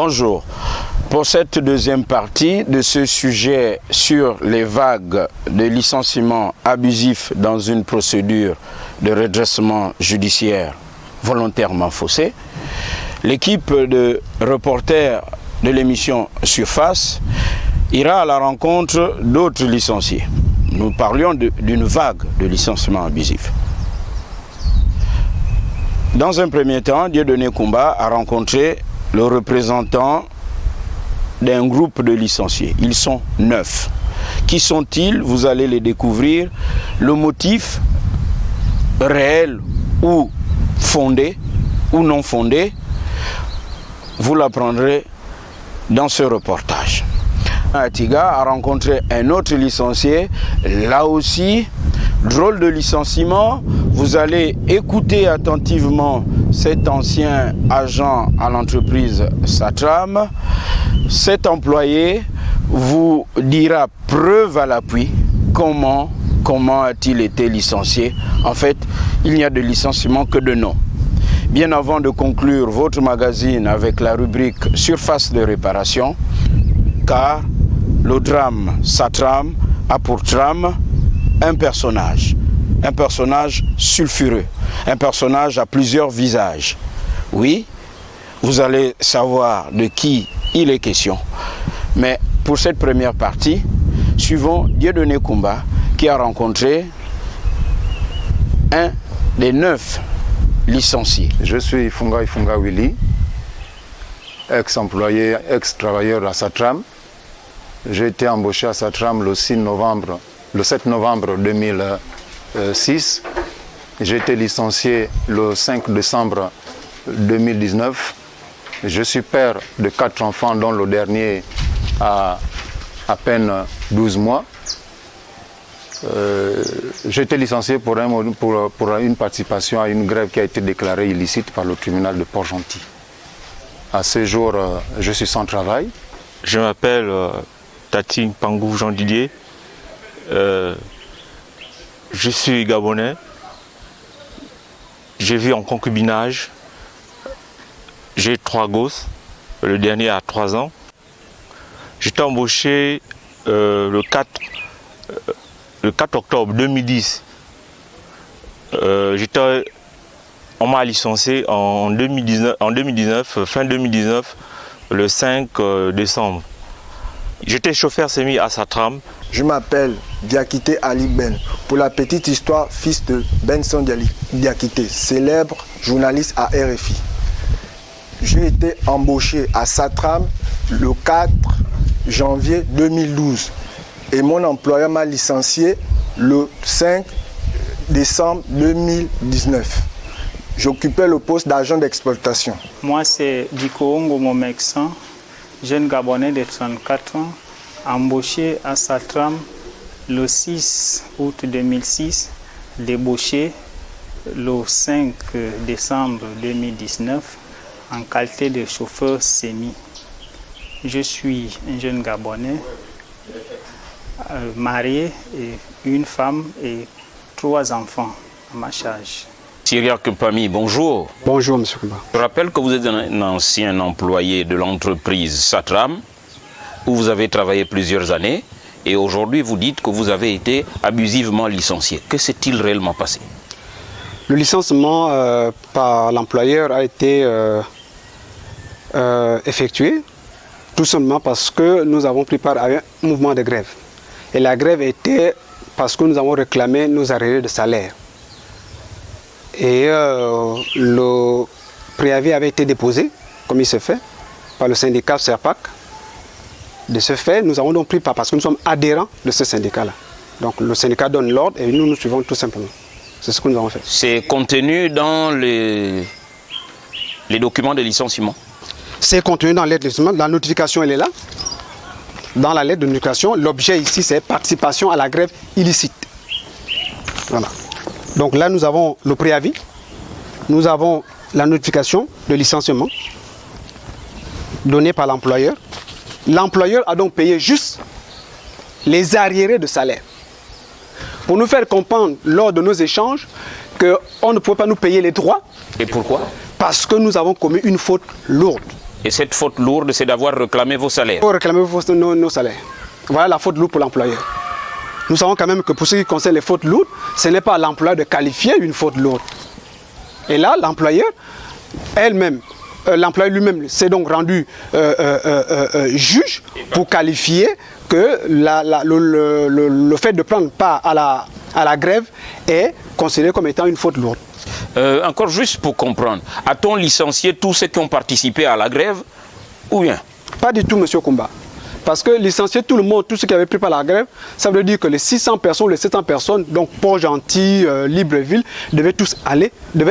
Bonjour. Pour cette deuxième partie de ce sujet sur les vagues de licenciements abusifs dans une procédure de redressement judiciaire volontairement faussée, l'équipe de reporters de l'émission Surface ira à la rencontre d'autres licenciés. Nous parlions d'une vague de licenciements abusifs. Dans un premier temps, Dieudonné Koumba a rencontré le représentant d'un groupe de licenciés. Ils sont 9. Qui sont-ils? Vous allez les découvrir. Le motif réel ou fondé ou non fondé, vous l'apprendrez dans ce reportage. Atiga a rencontré un autre licencié, là aussi, drôle de licenciement. Vous allez écouter attentivement cet ancien agent à l'entreprise Satram. Cet employé vous dira preuve à l'appui comment a-t-il été licencié. En fait, il n'y a de licenciement que de nom. Bien avant de conclure votre magazine avec la rubrique Surface de réparation, car le drame Satram a pour trame un personnage sulfureux, un personnage à plusieurs visages. Oui, vous allez savoir de qui il est question. Mais pour cette première partie, suivons Dieudonné Koumba qui a rencontré un des 9 licenciés. Je suis Funga Willy, ex-employé, ex-travailleur à Satram. J'ai été embauché à Satram le 7 novembre 2006. J'ai été licencié le 5 décembre 2019. Je suis père de 4 enfants, dont le dernier a à peine 12 mois. J'ai été licencié pour une participation à une grève qui a été déclarée illicite par le tribunal de Port-Gentil. À ce jour, je suis sans travail. Je m'appelle Tati Pangou Jean Didier. Je suis gabonais. J'ai vu en concubinage. J'ai 3 gosses. Le dernier a 3 ans. J'étais embauché le 4 octobre 2010. On m'a licencié en 2019, fin 2019, le 5 décembre. J'étais chauffeur semi à Satram. Je m'appelle Diakité Ali Ben. Pour la petite histoire, fils de Benson Diakité, célèbre journaliste à RFI. J'ai été embauché à Satram le 4 janvier 2012 et mon employeur m'a licencié le 5 décembre 2019. J'occupais le poste d'agent d'exploitation. Moi, c'est Diko Ongo Momeksan, jeune Gabonais de 34 ans, embauché à Satram le 6 août 2006, débauché le 5 décembre 2019 en qualité de chauffeur semi. Je suis un jeune Gabonais, marié, et une femme et 3 enfants à ma charge. Cyriac Pami, bonjour. Bonjour, M. Koumba. Je rappelle que vous êtes un ancien employé de l'entreprise Satram, où vous avez travaillé plusieurs années, et aujourd'hui vous dites que vous avez été abusivement licencié. Que s'est-il réellement passé? Le licenciement par l'employeur a été effectué tout simplement parce que nous avons pris part à un mouvement de grève. Et la grève était parce que nous avons réclamé nos arriérés de salaire. Et le préavis avait été déposé, comme il se fait, par le syndicat SERPAC. De ce fait, nous avons donc pris part parce que nous sommes adhérents de ce syndicat-là. Donc le syndicat donne l'ordre et nous suivons tout simplement. C'est ce que nous avons fait. C'est contenu dans les documents de licenciement? C'est contenu dans l'aide de licenciement. La notification, elle est là. Dans la lettre de notification, l'objet ici, c'est participation à la grève illicite. Voilà. Donc là, nous avons le préavis. Nous avons la notification de licenciement donnée par l'employeur. L'employeur a donc payé juste les arriérés de salaire. Pour nous faire comprendre lors de nos échanges qu'on ne pouvait pas nous payer les droits. Et pourquoi? Parce que nous avons commis une faute lourde. Et cette faute lourde, c'est d'avoir réclamé vos salaires. Pour réclamer nos salaires. Voilà la faute lourde pour l'employeur. Nous savons quand même que pour ce qui concerne les fautes lourdes, ce n'est pas à l'employeur de qualifier une faute lourde. Et là, l'employeur l'employeur lui-même s'est donc rendu juge pour qualifier que le fait de prendre part à la grève est considéré comme étant une faute lourde. Encore juste pour comprendre, a-t-on licencié tous ceux qui ont participé à la grève ou bien? Pas du tout, M. Koumba. Parce que licencier tout le monde, tous ceux qui avaient pris part à la grève, ça veut dire que les 600 personnes, les 700 personnes, donc Port-Gentil, Libreville, devaient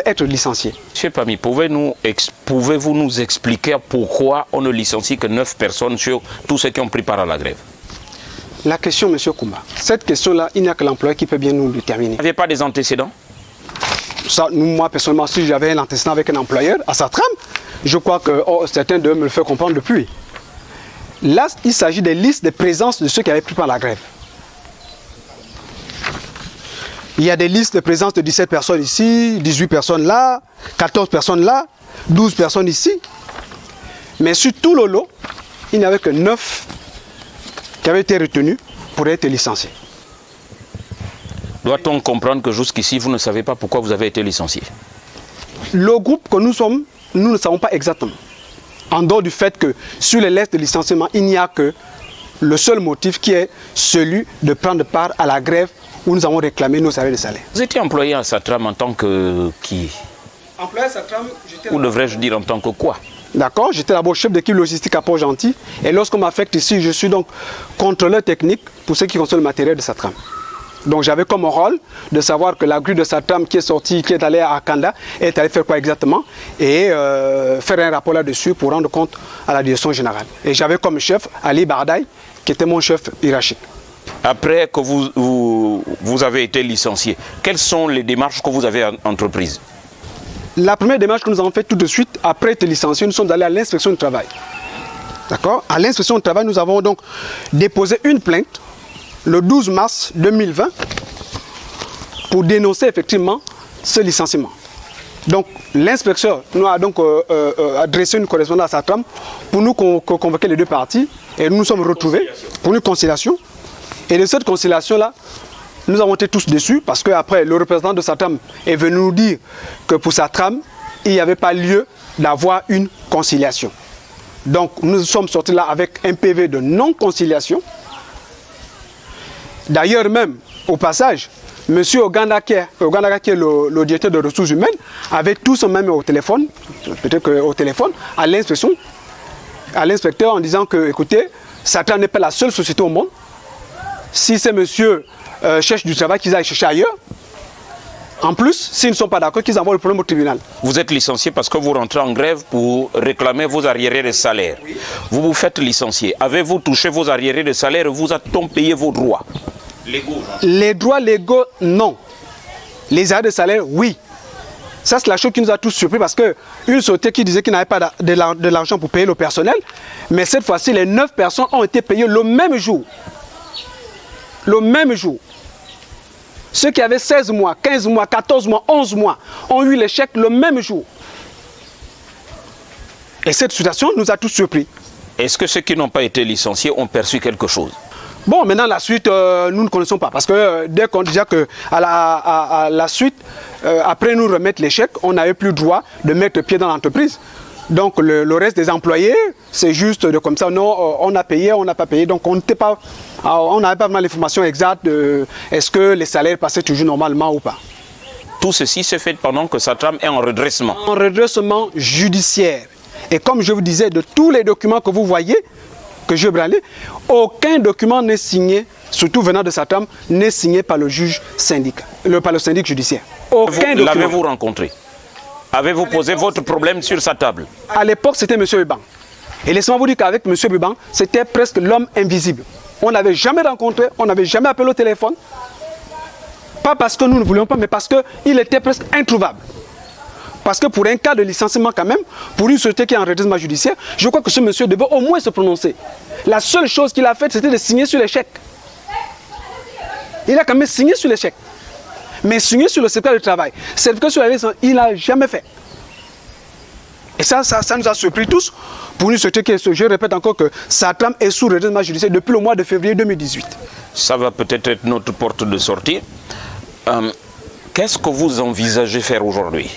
être licenciés. Monsieur Pami, pouvez-vous nous expliquer pourquoi on ne licencie que 9 personnes sur tous ceux qui ont pris part à la grève? La question, M. Koumba, cette question-là, il n'y a que l'employeur qui peut bien nous déterminer. Vous n'aviez pas des antécédents? Ça, moi, personnellement, si j'avais un antécédent avec un employeur à Satram, je crois que certains d'eux me le font comprendre depuis. Là, il s'agit des listes de présence de ceux qui avaient pris part à la grève. Il y a des listes de présence de 17 personnes ici, 18 personnes là, 14 personnes là, 12 personnes ici. Mais sur tout le lot, il n'y avait que 9 qui avaient été retenus pour être licenciés. Doit-on comprendre que jusqu'ici, vous ne savez pas pourquoi vous avez été licencié? Le groupe que nous sommes, nous ne savons pas exactement. En dehors du fait que sur les lettres de licenciement, il n'y a que le seul motif qui est celui de prendre part à la grève où nous avons réclamé nos salaires de salaire. Vous étiez employé à Satram en tant que qui? Employé à Satram, j'étais... Ou devrais-je dire en tant que quoi? D'accord, j'étais d'abord chef d'équipe logistique à Port-Gentil. Et lorsqu'on m'affecte ici, je suis donc contrôleur technique pour ce qui concerne le matériel de Satram. Donc j'avais comme rôle de savoir que la grue de Satram qui est sortie, qui est allée à Kanda, est allée faire quoi exactement et faire un rapport là-dessus pour rendre compte à la direction générale. Et j'avais comme chef Ali Bardaï, qui était mon chef hiérarchique. Après que vous avez été licencié, quelles sont les démarches que vous avez entreprises? La première démarche que nous avons faite tout de suite, après être licencié, nous sommes allés à l'inspection du travail. D'accord? À l'inspection du travail, nous avons donc déposé une plainte le 12 mars 2020 pour dénoncer effectivement ce licenciement. Donc l'inspecteur nous a donc adressé une correspondance à Satram pour nous convoquer les deux parties et nous nous sommes retrouvés pour une conciliation. Et de cette conciliation-là, nous avons été tous déçus parce qu'après le représentant de Satram est venu nous dire que pour Satram, il n'y avait pas lieu d'avoir une conciliation. Donc nous sommes sortis là avec un PV de non-conciliation. D'ailleurs même, au passage, M. Oganda qui est le directeur de ressources humaines, avait tout son même au téléphone, peut-être qu'au téléphone, à l'inspection, à l'inspecteur en disant que, écoutez, Satram n'est pas la seule société au monde. Si ces messieurs cherchent du travail, qu'ils aillent chercher ailleurs. En plus, s'ils ne sont pas d'accord, qu'ils envoient le problème au tribunal. Vous êtes licencié parce que vous rentrez en grève pour réclamer vos arriérés de salaire. Oui. Vous vous faites licencier. Avez-vous touché vos arriérés de salaire? Vous a-t-on payé vos droits légaux? Les droits légaux, non. Les arriérés de salaire, oui. Ça, c'est la chose qui nous a tous surpris parce qu'une société qui disait qu'il n'avait pas de l'argent pour payer le personnel, mais cette fois-ci, les 9 personnes ont été payées le même jour. Le même jour. Ceux qui avaient 16 mois, 15 mois, 14 mois, 11 mois ont eu les chèques le même jour. Et cette situation nous a tous surpris. Est-ce que ceux qui n'ont pas été licenciés ont perçu quelque chose? Bon, maintenant la suite, nous ne connaissons pas. Parce que dès qu'on disait qu'à la suite, après nous remettre les chèques, on n'avait plus le droit de mettre pied dans l'entreprise. Donc le reste des employés, c'est juste de comme ça, non, on a payé, on n'a pas payé. Donc on n'avait pas vraiment l'information exacte de est-ce que les salaires passaient toujours normalement ou pas. Tout ceci se fait pendant que Satram est en redressement. En redressement judiciaire. Et comme je vous disais, de tous les documents que vous voyez, que je branlais, aucun document n'est signé, surtout venant de Satram, n'est signé par le juge syndic, par le syndic judiciaire. Aucun document. L'avez-vous rencontré? Avez-vous posé votre problème sur sa table? À l'époque, c'était M. Biban. Et laissez-moi vous dire qu'avec M. Biban, c'était presque l'homme invisible. On n'avait jamais rencontré, on n'avait jamais appelé au téléphone. Pas parce que nous ne voulions pas, mais parce qu'il était presque introuvable. Parce que pour un cas de licenciement quand même, pour une société qui est en redressement judiciaire, je crois que ce monsieur devait au moins se prononcer. La seule chose qu'il a faite, c'était de signer sur les chèques. Il a quand même signé sur les chèques. Mais signer sur le certificat de travail, certificat sur la licence, il n'a jamais fait. Et ça nous a surpris tous pour nous souhaiter que, je répète encore, que Satram est sous redressement judiciaire depuis le mois de février 2018. Ça va peut-être être notre porte de sortie. Qu'est-ce que vous envisagez faire aujourd'hui?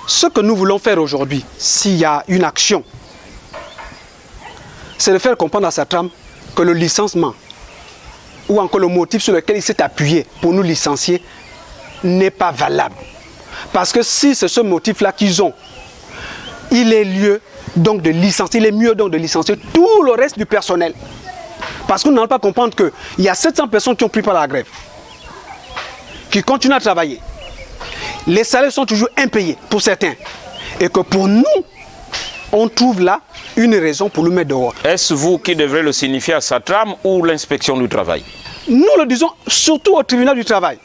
Ce que nous voulons faire aujourd'hui, s'il y a une action, c'est de faire comprendre à Satram que le licenciement ou encore le motif sur lequel il s'est appuyé pour nous licencier n'est pas valable. Parce que si c'est ce motif-là qu'ils ont, il est lieu donc de licencier, il est mieux donc de licencier tout le reste du personnel. Parce qu'on n'allons pas comprendre qu'il y a 700 personnes qui ont pris part à la grève, qui continuent à travailler. Les salaires sont toujours impayés pour certains. Et que pour nous, on trouve là une raison pour le mettre dehors. Est-ce vous qui devrez le signifier à Satram ou l'inspection du travail? Nous le disons surtout au tribunal du travail.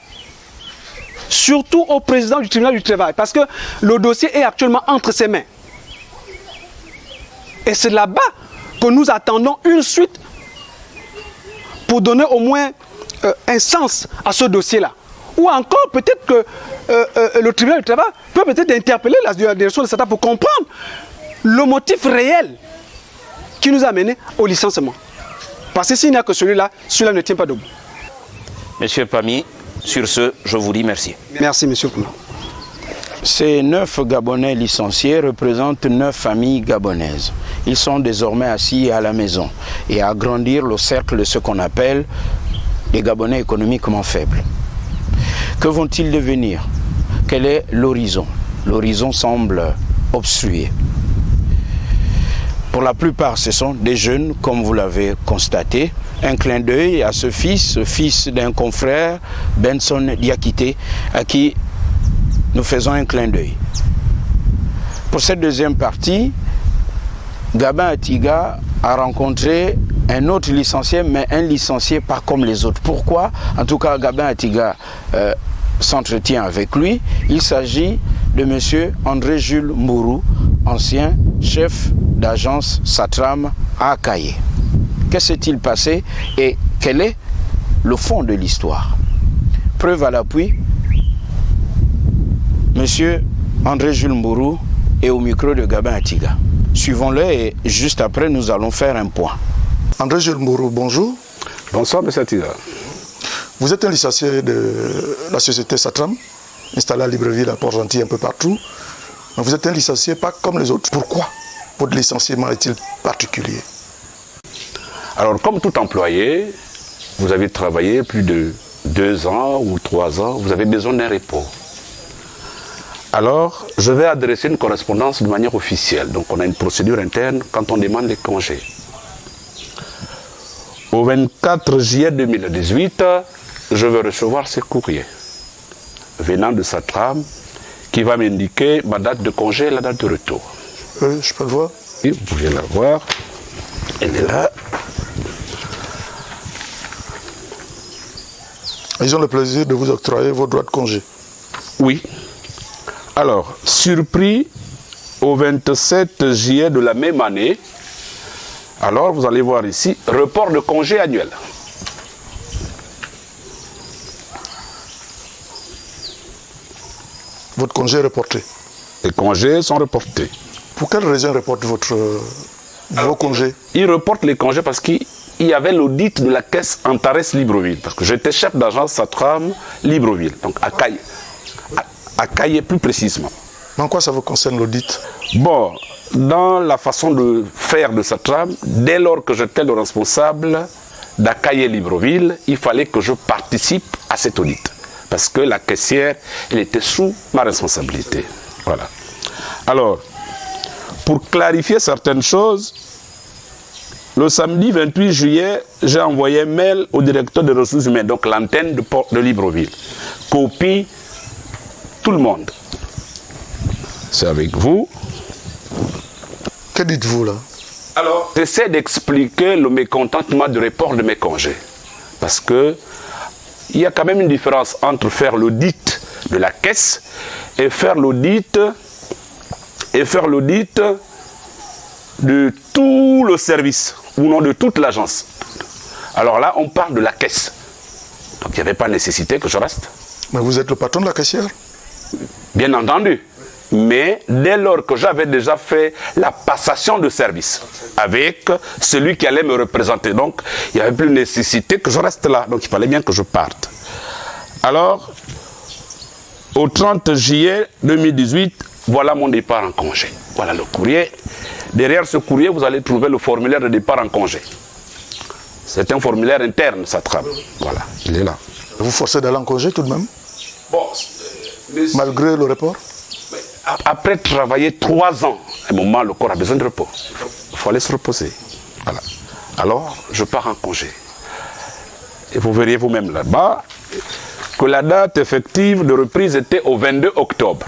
Surtout au président du tribunal du travail. Parce que le dossier est actuellement entre ses mains. Et c'est là-bas que nous attendons une suite pour donner au moins un sens à ce dossier-là. Ou encore peut-être que le tribunal du travail peut peut-être interpeller la direction de Satram pour comprendre le motif réel qui nous a mené au licenciement. Parce que s'il n'y a que celui-là ne tient pas debout. Monsieur Pami, sur ce, je vous dis merci. Merci, monsieur Pouna. Ces 9 Gabonais licenciés représentent 9 familles gabonaises. Ils sont désormais assis à la maison et à agrandir le cercle de ce qu'on appelle les Gabonais économiquement faibles. Que vont-ils devenir? Quel est l'horizon? L'horizon semble obstrué. Pour la plupart, ce sont des jeunes, comme vous l'avez constaté. Un clin d'œil à ce fils d'un confrère, Benson Diakité, à qui nous faisons un clin d'œil. Pour cette deuxième partie, Gabin Atiga a rencontré un autre licencié, mais un licencié pas comme les autres. Pourquoi? En tout cas, Gabin Atiga s'entretient avec lui. Il s'agit de M. André-Jules Mourou, ancien chef d'agence Satram à Akaye. Que s'est-il passé et quel est le fond de l'histoire? Preuve à l'appui, M. André-Jules Mourou est au micro de Gabin Atiga. Suivons-le et juste après, nous allons faire un point. André-Jules Mourou, bonjour. Bonsoir, M. Atiga. Vous êtes un licencié de la société Satram, installé à Libreville, à Port-Gentil, un peu partout. Mais vous êtes un licencié pas comme les autres. Pourquoi votre licenciement est-il particulier? Alors, comme tout employé, vous avez travaillé plus de 2 ans ou 3 ans, vous avez besoin d'un repos. Alors, je vais adresser une correspondance de manière officielle. Donc, on a une procédure interne quand on demande les congés. Au 24 juillet 2018, je vais recevoir ce courrier venant de Satram qui va m'indiquer ma date de congé et la date de retour. Je peux le voir? Oui, vous pouvez la voir. Elle est là. Ils ont le plaisir de vous octroyer vos droits de congé. Oui. Alors, surpris au 27 juillet de la même année, alors vous allez voir ici, report de congé annuel. Votre congé est reporté. Les congés sont reportés. Pour quelle raison reporte vos congés? Ils reportent les congés parce qu'il y avait l'audit de la caisse Antares Libreville. Parce que j'étais chef d'agence Satram Libreville, donc à Kaye plus précisément. Mais en quoi ça vous concerne l'audit? Bon, dans la façon de faire de Satram, dès lors que j'étais le responsable d'Akaye Libreville, il fallait que je participe à cet audit. Parce que la caissière, elle était sous ma responsabilité. Voilà. Alors, pour clarifier certaines choses, le samedi 28 juillet, j'ai envoyé un mail au directeur des ressources humaines, donc l'antenne de Libreville. Copie tout le monde. C'est avec vous. Que dites-vous là? Alors, j'essaie d'expliquer le mécontentement du report de mes congés. Parce que il y a quand même une différence entre faire l'audit de la caisse et faire l'audit de tout le service, ou non de toute l'agence. Alors là, on parle de la caisse. Donc il n'y avait pas nécessité que je reste. Mais vous êtes le patron de la caissière? Bien entendu. mais dès lors que j'avais déjà fait la passation de service avec celui qui allait me représenter. Donc, il n'y avait plus nécessité que je reste là. Donc, il fallait bien que je parte. Alors, au 30 juillet 2018, voilà mon départ en congé. Voilà le courrier. Derrière ce courrier, vous allez trouver le formulaire de départ en congé. C'est un formulaire interne, SATRAM. Voilà, il est là. Vous forcez d'aller en congé tout de même? Bon, malgré le report? Après travailler 3 ans, à un moment, le corps a besoin de repos. Il faut aller se reposer. Voilà. Alors, je pars en congé. Et vous verriez vous-même là-bas que la date effective de reprise était au 22 octobre.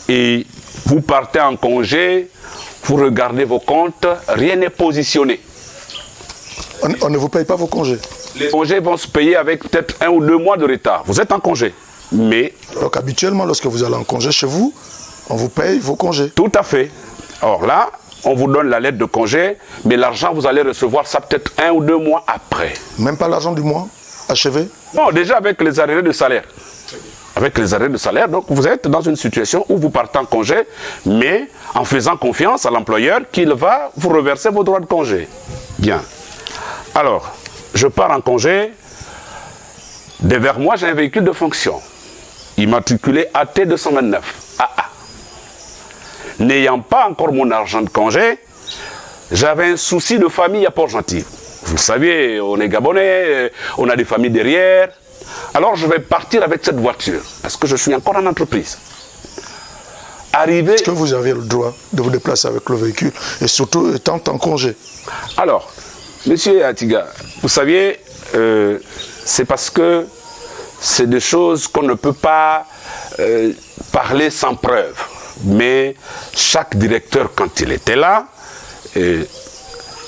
Et vous partez en congé, vous regardez vos comptes, rien n'est positionné. On ne vous paye pas vos congés? Les congés vont se payer avec peut-être 1 ou 2 mois de retard. Vous êtes en congé. Mais... Donc habituellement, lorsque vous allez en congé chez vous, on vous paye vos congés? Tout à fait. Or là, on vous donne la lettre de congé, mais l'argent, vous allez recevoir ça peut-être 1 ou 2 mois après. Même pas l'argent du mois achevé? Non, déjà avec les arrêts de salaire. Avec les arrêts de salaire, donc vous êtes dans une situation où vous partez en congé, mais en faisant confiance à l'employeur qu'il va vous reverser vos droits de congé. Bien. Alors, je pars en congé. Derrière moi, j'ai un véhicule de fonction, immatriculé AT 229 AA. N'ayant pas encore mon argent de congé, j'avais un souci de famille à Port-Gentil. Vous le savez, on est gabonais, on a des familles derrière. Alors je vais partir avec cette voiture, parce que je suis encore en entreprise. Arrivé... Est-ce que vous avez le droit de vous déplacer avec le véhicule, et surtout étant en congé? Alors, monsieur Atiga, vous saviez, c'est parce que c'est des choses qu'on ne peut pas parler sans preuve. Mais chaque directeur, quand il était là,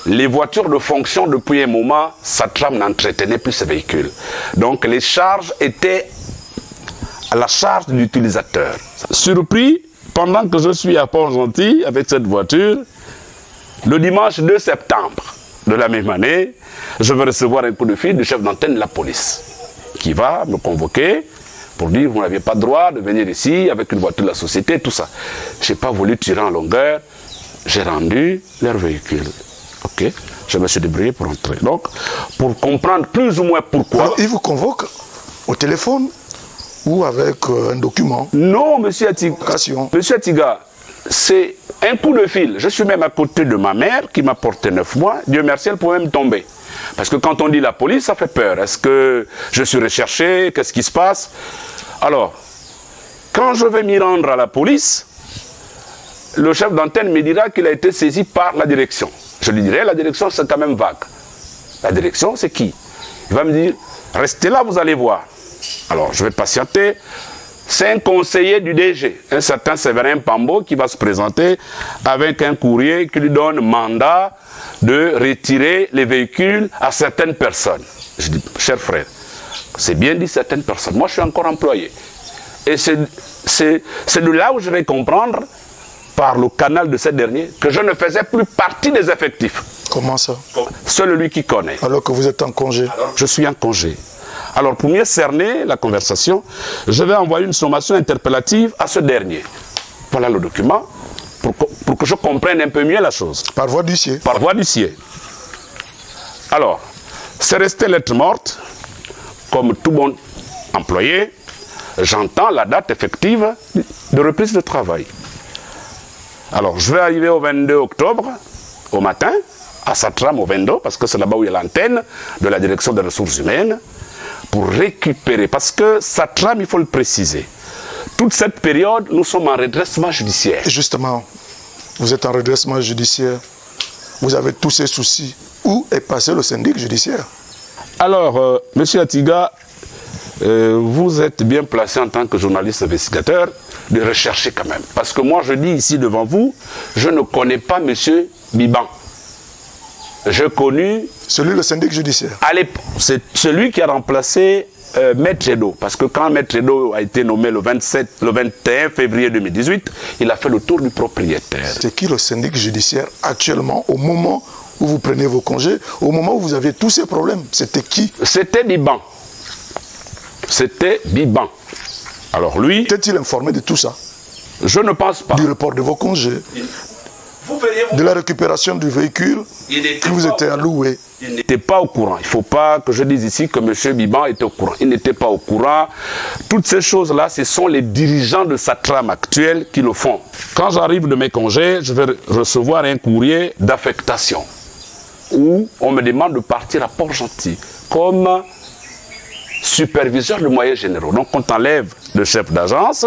les voitures de fonction, depuis un moment, SATRAM n'entretenait plus ces véhicules. Donc les charges étaient à la charge de l'utilisateur. Surpris, pendant que je suis à Port-Gentil avec cette voiture, le dimanche 2 septembre de la même année, je vais recevoir un coup de fil du chef d'antenne de la police qui va me convoquer pour dire vous n'aviez pas le droit de venir ici avec une voiture de la société, tout ça. Je n'ai pas voulu tirer en longueur, j'ai rendu leur véhicule. Ok, je me suis débrouillé pour entrer. Donc, pour comprendre plus ou moins pourquoi... Alors, il vous convoque au téléphone ou avec un document? Non, monsieur Atiga. Monsieur Atiga, c'est un coup de fil. Je suis même à côté de ma mère qui m'a porté 9 mois. Dieu merci, elle pouvait me tomber. Parce que quand on dit la police, ça fait peur. Est-ce que je suis recherché? Qu'est-ce qui se passe? Alors, quand je vais m'y rendre à la police, le chef d'antenne me dira qu'il a été saisi par la direction. Je lui dirai, la direction, c'est quand même vague. La direction, c'est qui? Il va me dire, restez là, vous allez voir. Alors, je vais patienter. C'est un conseiller du DG, un certain Séverin Pambo, qui va se présenter avec un courrier qui lui donne mandat de retirer les véhicules à certaines personnes. Je dis, cher frère, c'est bien dit certaines personnes. Moi, je suis encore employé. Et c'est de là où je vais comprendre, par le canal de ces derniers, que je ne faisais plus partie des effectifs. Comment ça? Seul lui qui connaît. Alors que vous êtes en congé? Alors, je suis en congé. Alors, pour mieux cerner la conversation, je vais envoyer une sommation interpellative à ce dernier. Voilà le document, pour que je comprenne un peu mieux la chose. Par voie d'huissier? Par voie d'huissier. Alors, c'est resté lettre morte, comme tout bon employé, j'entends la date effective de reprise de travail. Alors, je vais arriver au 22 octobre, au matin, à SATRAM au 22, parce que c'est là-bas où il y a l'antenne de la direction des ressources humaines, pour récupérer, parce que SATRAM, il faut le préciser, toute cette période, nous sommes en redressement judiciaire. Et justement, vous êtes en redressement judiciaire, vous avez tous ces soucis. Où est passé le syndic judiciaire? Alors, monsieur Atiga, vous êtes bien placé en tant que journaliste investigateur de rechercher quand même. Parce que moi, je dis ici devant vous, je ne connais pas monsieur Biban. J'ai connu... Celui, le syndic judiciaire? C'est celui qui a remplacé Maître Edo. Parce que quand Maître Edo a été nommé le 21 février 2018, il a fait le tour du propriétaire. C'est qui le syndic judiciaire actuellement, au moment où vous prenez vos congés, au moment où vous aviez tous ces problèmes? C'était qui? C'était Biban. C'était Biban. Alors lui... Était-il informé de tout ça? Je ne pense pas. Du report de vos congés, de la récupération du véhicule qui vous était alloué? Il n'était pas au courant. Il ne faut pas que je dise ici que M. Biban était au courant. Il n'était pas au courant. Toutes ces choses-là, ce sont les dirigeants de Satram actuels qui le font. Quand j'arrive de mes congés, je vais recevoir un courrier d'affectation où on me demande de partir à Port-Gentil comme superviseur de moyens généraux. Donc on enlève le chef d'agence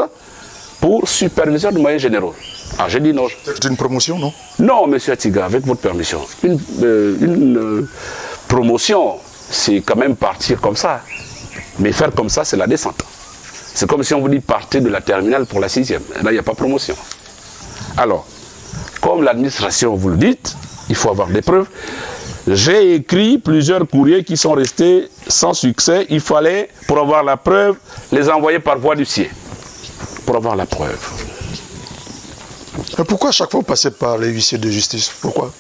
pour superviseur de moyens généraux. Ah, j'ai dit non. C'est une promotion, non? Non, monsieur Atiga, avec votre permission. Une promotion, c'est quand même partir comme ça. Mais faire comme ça, c'est la descente. C'est comme si on vous dit partir de la terminale pour la 6e. Là, il n'y a pas promotion. Alors, comme l'administration vous le dit, il faut avoir des preuves. J'ai écrit plusieurs courriers qui sont restés sans succès. Il fallait, pour avoir la preuve, les envoyer par voie d'huissier. Pour avoir la preuve. Mais pourquoi à chaque fois vous passez par les huissiers de justice? Pourquoi?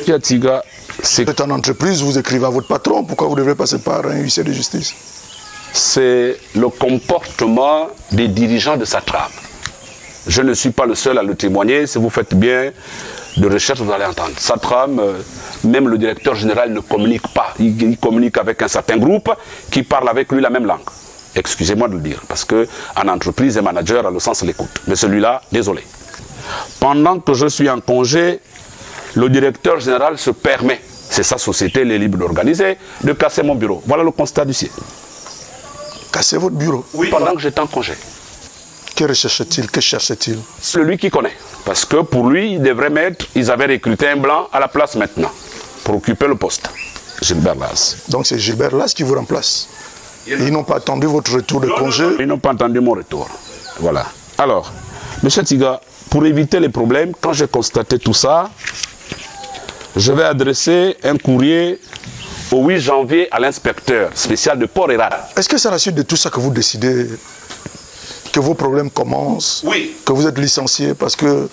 Atiga, vous êtes en entreprise, vous écrivez à votre patron, pourquoi vous devrez passer par un huissier de justice? C'est le comportement des dirigeants de Satram. Je ne suis pas le seul à le témoigner. Si vous faites bien de recherche, vous allez entendre. Satram, même le directeur général ne communique pas. Il communique avec un certain groupe qui parle avec lui la même langue. Excusez-moi de le dire, parce qu'en entreprise, un manager a le sens de l'écoute. Mais celui-là, désolé. Pendant que je suis en congé, le directeur général se permet, c'est sa société, il est libre d'organiser, de casser mon bureau. Voilà le constat d'huissier. Casser votre bureau? Oui. Pendant que j'étais en congé. Que recherche-t-il? Que cherche-t-il? Celui qui connaît. Parce que pour lui, il devrait mettre, ils avaient recruté un blanc à la place maintenant, pour occuper le poste. Gilbert Las. Donc c'est Gilbert Las qui vous remplace? Ils n'ont pas attendu votre retour de congé? Ils n'ont pas attendu mon retour. Voilà. Alors, M. Tiga, pour éviter les problèmes, quand j'ai constaté tout ça, je vais adresser un courrier au 8 janvier à l'inspecteur spécial de Port-Hérad. Est-ce que c'est à la suite de tout ça que vous décidez que vos problèmes commencent? Oui. Que vous êtes licencié parce que,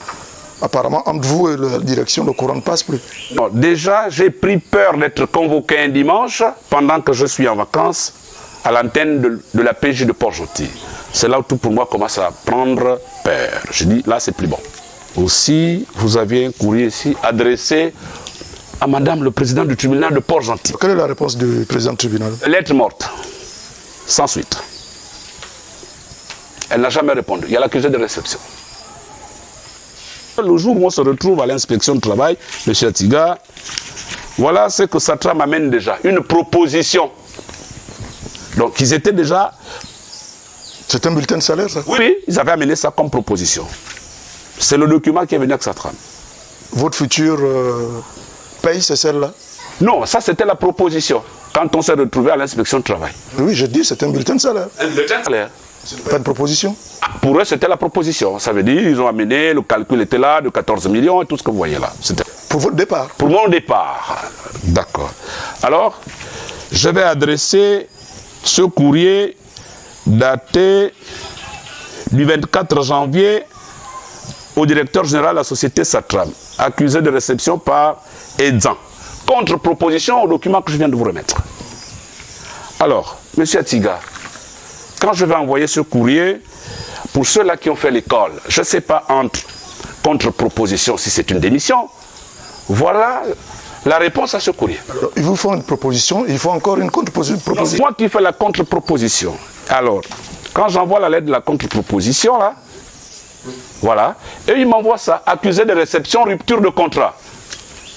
apparemment, entre vous et la direction, le courant ne passe plus? Non, déjà, j'ai pris peur d'être convoqué un dimanche pendant que je suis en vacances à l'antenne de la PJ de Port-Gentil. C'est là où tout pour moi commence à prendre peur. Je dis, là, c'est plus bon. Aussi, vous aviez un courrier ici adressé à Madame le président du tribunal de Port-Gentil. Quelle est la réponse du président du tribunal? Lettre morte, sans suite. Elle n'a jamais répondu. Il y a l'accusé de réception. Le jour où on se retrouve à l'inspection de travail, M. Tiga, voilà ce que Satram amène déjà, une proposition. Donc ils étaient déjà... C'est un bulletin de salaire, ça? Oui, ils avaient amené ça comme proposition. C'est le document qui est venu avec Satram. Votre future paye, c'est celle-là? Non, ça c'était la proposition. Quand on s'est retrouvé à l'inspection de travail. Oui, je dis, c'est un bulletin de salaire. Un bulletin de salaire. Pas de proposition? Pour eux, c'était la proposition. Ça veut dire ils ont amené, le calcul était là, de 14 millions et tout ce que vous voyez là. Pour votre départ? Pour mon départ. D'accord. Alors, je vais adresser ce courrier daté du 24 janvier au directeur général de la société Satram, accusé de réception par Edzan. Contre-proposition au document que je viens de vous remettre. Alors, M. Atiga, quand je vais envoyer ce courrier, pour ceux-là qui ont fait l'école, je ne sais pas entre contre-proposition si c'est une démission, voilà la réponse à ce courrier. Alors, ils vous font une proposition, il faut encore une contre-proposition. C'est moi qui fais la contre-proposition. Alors, quand j'envoie la lettre de la contre-proposition, là, voilà, et ils m'envoient ça, accusé de réception, rupture de contrat.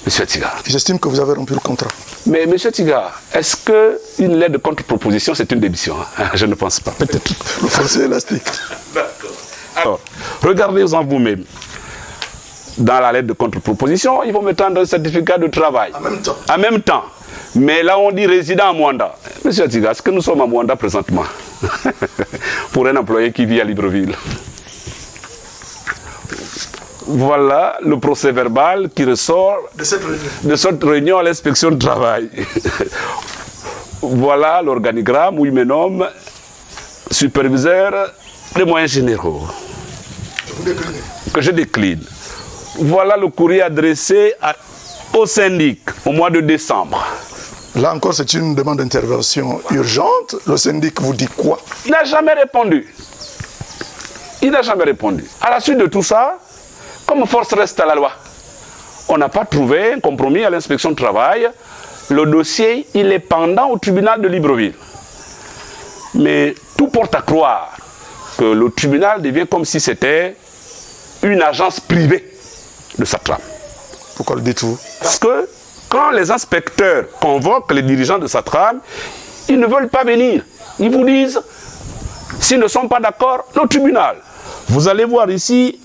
Monsieur Tiga. J'estime que vous avez rompu le contrat. Mais monsieur Tiga, est-ce qu'une lettre de contre-proposition, c'est une démission? Je ne pense pas. Peut-être. Le français est élastique. D'accord. Alors, regardez-en vous-même. Dans la lettre de contre-proposition, ils vont me tendre un certificat de travail. En même temps. En même temps. Mais là, on dit résident à Mwanda. Monsieur Tiga, est-ce que nous sommes à Mwanda présentement? Pour un employé qui vit à Libreville. Voilà le procès verbal qui ressort de cette réunion à l'inspection de travail. Voilà l'organigramme où il me nomme superviseur des moyens généraux. Que je décline. Voilà le courrier adressé au syndic au mois de décembre. Là encore, c'est une demande d'intervention urgente. Le syndic vous dit quoi? Il n'a jamais répondu. Il n'a jamais répondu. À la suite de tout ça, comme force reste à la loi, on n'a pas trouvé un compromis à l'inspection du travail. Le dossier, il est pendant au tribunal de Libreville. Mais tout porte à croire que le tribunal devient comme si c'était une agence privée de Satram. Pourquoi le dites-vous? Parce que quand les inspecteurs convoquent les dirigeants de Satram, ils ne veulent pas venir. Ils vous disent, s'ils ne sont pas d'accord, le tribunal. Vous allez voir ici,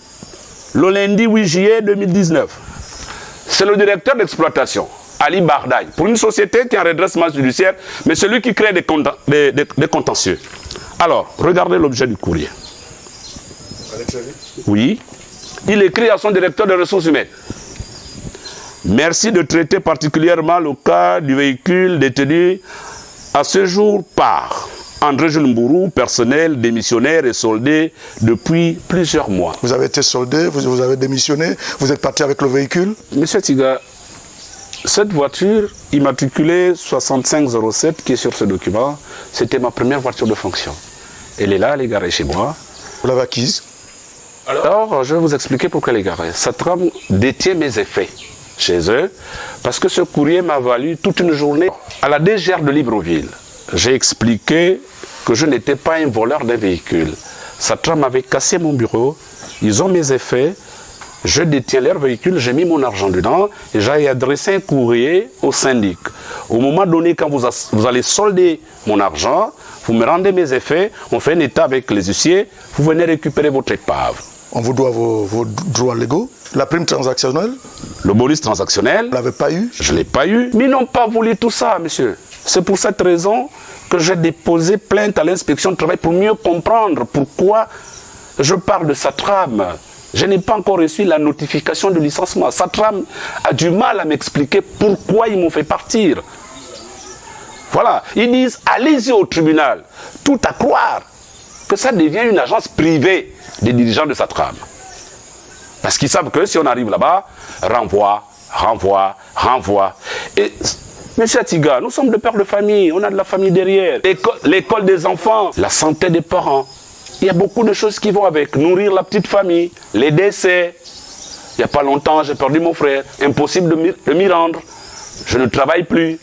le lundi 8 juillet 2019, c'est le directeur d'exploitation, Ali Bardaï, pour une société qui est en redressement judiciaire, mais celui qui crée des contentieux. Alors, regardez l'objet du courrier. Oui. Il écrit à son directeur de ressources humaines. Merci de traiter particulièrement le cas du véhicule détenu à ce jour par André Jules Mbourou, personnel démissionnaire et soldé depuis plusieurs mois. Vous avez été soldé, vous avez démissionné, vous êtes parti avec le véhicule? Monsieur Tiga, cette voiture immatriculée 6507 qui est sur ce document, c'était ma première voiture de fonction. Elle est là, elle est garée chez moi. Vous l'avez acquise? Alors, je vais vous expliquer pourquoi elle est garée. Satram détient mes effets chez eux, parce que ce courrier m'a valu toute une journée. À la DGR de Libreville, j'ai expliqué que je n'étais pas un voleur d'un véhicule. Satram avait cassé mon bureau, ils ont mes effets, je détiens leur véhicule, j'ai mis mon argent dedans et j'ai adressé un courrier au syndic. Au moment donné, quand vous allez solder mon argent, vous me rendez mes effets, on fait un état avec les huissiers, vous venez récupérer votre épave. On vous doit vos droits légaux? La prime transactionnelle? Le bonus transactionnel? Vous ne l'avez pas eu? Je ne l'ai pas eu. Mais ils n'ont pas voulu tout ça, monsieur. C'est pour cette raison que j'ai déposé plainte à l'inspection du travail pour mieux comprendre pourquoi je parle de Satram. Je n'ai pas encore reçu la notification de licenciement. Satram a du mal à m'expliquer pourquoi ils m'ont fait partir. Voilà. Ils disent, allez-y au tribunal. Tout à croire que ça devient une agence privée des dirigeants de Satram. Parce qu'ils savent que si on arrive là-bas, renvoi. Et, monsieur Tiga, nous sommes de pères de famille, on a de la famille derrière. L'école des enfants, la santé des parents. Il y a beaucoup de choses qui vont avec. Nourrir la petite famille, les décès. Il n'y a pas longtemps, j'ai perdu mon frère. Impossible de m'y rendre. Je ne travaille plus.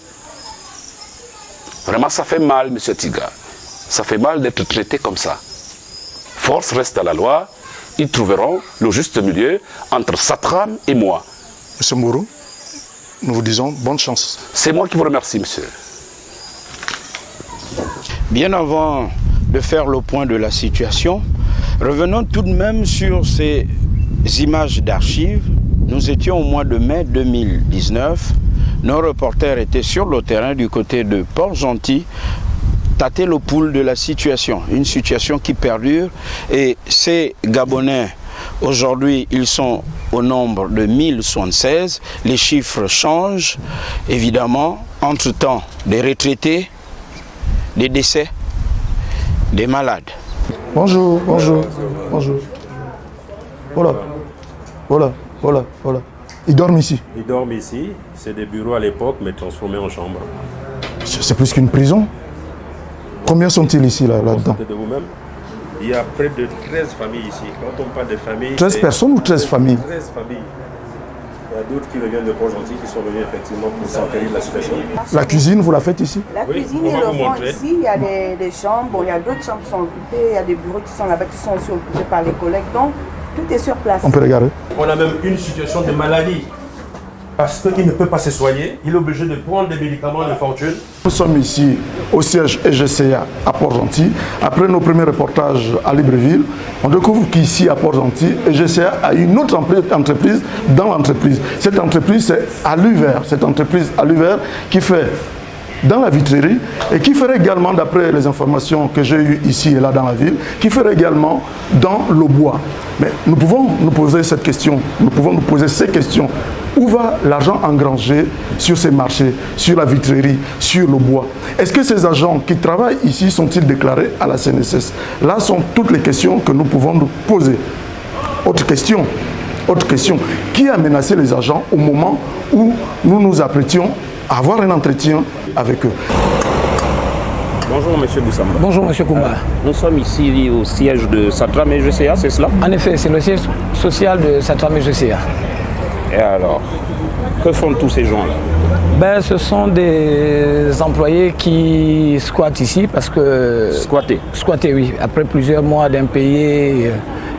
Vraiment, ça fait mal, monsieur Tiga. Ça fait mal d'être traité comme ça. Force reste à la loi. Ils trouveront le juste milieu entre Satram et moi. Monsieur Mbourou, nous vous disons bonne chance. C'est moi qui vous remercie, monsieur. Bien avant de faire le point de la situation, revenons tout de même sur ces images d'archives. Nous étions au mois de mai 2019. Nos reporters étaient sur le terrain du côté de Port-Gentil, tâter le pouls de la situation, une situation qui perdure. Et ces Gabonais, aujourd'hui, ils sont au nombre de 1076. Les chiffres changent, évidemment. Entre-temps, des retraités, des décès, des malades. Bonjour. Voilà. Ils dorment ici? Ils dorment ici. C'est des bureaux à l'époque, mais transformés en chambre. C'est plus qu'une prison. Combien sont-ils ici, là-dedans? De vous-même. Il y a près de 13 familles ici. Quand on parle de familles... 13 personnes ou 13 familles? 13 familles. Il y a d'autres qui reviennent de Port-Gentil, qui sont venus effectivement pour s'enquérir de la situation. La cuisine, vous la faites ici? La cuisine, ils le font ici. Il y a des chambres, il y a d'autres chambres qui sont occupées, il y a des bureaux qui sont là-bas, qui sont aussi occupés par les collègues. Donc, tout est sur place. On peut regarder. On a même une situation de maladie. Parce qu'il ne peut pas se soigner, il est obligé de prendre des médicaments de fortune. Nous sommes ici au siège EGCA à Port-Gentil. Après nos premiers reportages à Libreville, on découvre qu'ici à Port-Gentil, EGCA a une autre entreprise dans l'entreprise. Cette entreprise, c'est Aluver. Cette entreprise Aluver qui fait dans la vitrerie et qui ferait également, d'après les informations que j'ai eues ici et là dans la ville, qui ferait également dans le bois. Mais nous pouvons nous poser cette question, nous pouvons nous poser ces questions. Où va l'argent engrangé sur ces marchés, sur la vitrerie, sur le bois? Est-ce que ces agents qui travaillent ici sont-ils déclarés à la CNSS? Là sont toutes les questions que nous pouvons nous poser. Autre question, qui a menacé les agents au moment où nous nous apprêtions à avoir un entretien avec eux? Bonjour Monsieur Boussamba. Bonjour Monsieur Koumba. Nous sommes ici au siège de Satram et GCA, c'est cela? En effet, c'est le siège social de Satram et GCA. Et alors, que font tous ces gens-là? Ben, ce sont des employés qui squattent ici parce que... Squatter, oui. Après plusieurs mois d'impayés